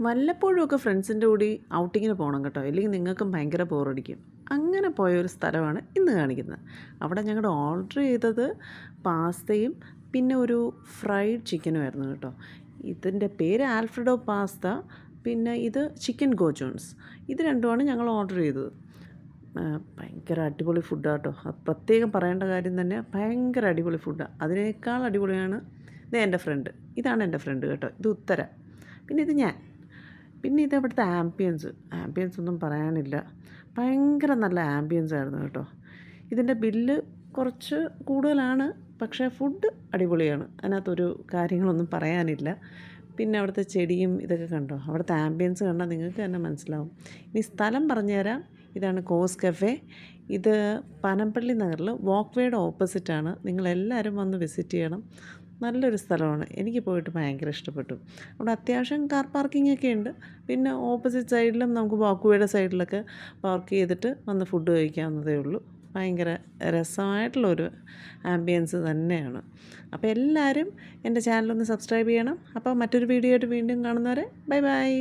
വല്ലപ്പോഴുമൊക്കെ ഫ്രണ്ട്സിൻ്റെ കൂടി ഔട്ടിങ്ങിന് പോകണം കേട്ടോ, ഇല്ലെങ്കിൽ നിങ്ങൾക്കും ഭയങ്കര ബോറടിക്കും. അങ്ങനെ പോയൊരു സ്ഥലമാണ് ഇന്ന് കാണിക്കുന്നത്. അവിടെ ഞങ്ങൾ ഓർഡർ ചെയ്തത് പാസ്തയും പിന്നെ ഒരു ഫ്രൈഡ് ചിക്കനുമായിരുന്നു കേട്ടോ. ഇതിൻ്റെ പേര് ആൽഫ്രെഡോ പാസ്ത, പിന്നെ ഇത് ചിക്കൻ ഗോജോൺസ്. ഇത് രണ്ടുമാണ് ഞങ്ങൾ ഓർഡർ ചെയ്തത്. ഭയങ്കര അടിപൊളി ഫുഡാണ് കേട്ടോ. അത് പ്രത്യേകം പറയേണ്ട കാര്യം തന്നെ, ഭയങ്കര അടിപൊളി ഫുഡാണ്. അതിനേക്കാൾ അടിപൊളിയാണ് ഇത് എൻ്റെ ഫ്രണ്ട്. ഇതാണ് എൻ്റെ ഫ്രണ്ട് കേട്ടോ, ഇത് ഉത്തര. പിന്നെ ഇത് ഞാൻ. പിന്നെ ഇത് ഇവിടുത്തെ ആംബിയൻസ് ഒന്നും പറയാനില്ല. ഭയങ്കര നല്ല ആംബിയൻസ് ആയിരുന്നു കേട്ടോ. ഇതിൻ്റെ ബില്ല് കുറച്ച് കൂടുതലാണ്, പക്ഷേ ഫുഡ് അടിപൊളിയാണ്. അതിനകത്തൊരു കാര്യങ്ങളൊന്നും പറയാനില്ല. പിന്നെ അവിടുത്തെ ചെടിയും ഇതൊക്കെ കണ്ടോ, അവിടുത്തെ ആംബിയൻസ് കണ്ടാൽ നിങ്ങൾക്ക് തന്നെ മനസ്സിലാവും. ഇനി സ്ഥലം പറഞ്ഞുതരാം. ഇതാണ് കോസ് കഫേ. ഇത് പനമ്പള്ളി നഗറിൽ വാക്ക് വേയുടെ ഓപ്പോസിറ്റാണ്. നിങ്ങളെല്ലാവരും വന്ന് വിസിറ്റ് ചെയ്യണം. നല്ലൊരു സ്ഥലമാണ്. എനിക്ക് പോയിട്ട് ഭയങ്കര ഇഷ്ടപ്പെട്ടു. അവിടെ അത്യാവശ്യം കാർ പാർക്കിംഗ് ഒക്കെ ഉണ്ട്. പിന്നെ ഓപ്പോസിറ്റ് സൈഡിലും നമുക്ക് വാക്ക് വേയുടെ സൈഡിലൊക്കെ പാർക്ക് ചെയ്തിട്ട് വന്ന് ഫുഡ് കഴിക്കാവുന്നതേ ഉള്ളൂ. ഭയങ്കര രസമായിട്ടുള്ളൊരു ആംബിയൻസ് തന്നെയാണ്. അപ്പോൾ എല്ലാവരും എൻ്റെ ചാനലൊന്ന് സബ്സ്ക്രൈബ് ചെയ്യണം. അപ്പോൾ മറ്റൊരു വീഡിയോ ആയിട്ട് വീണ്ടും കാണുന്നവരെ ബൈ ബൈ.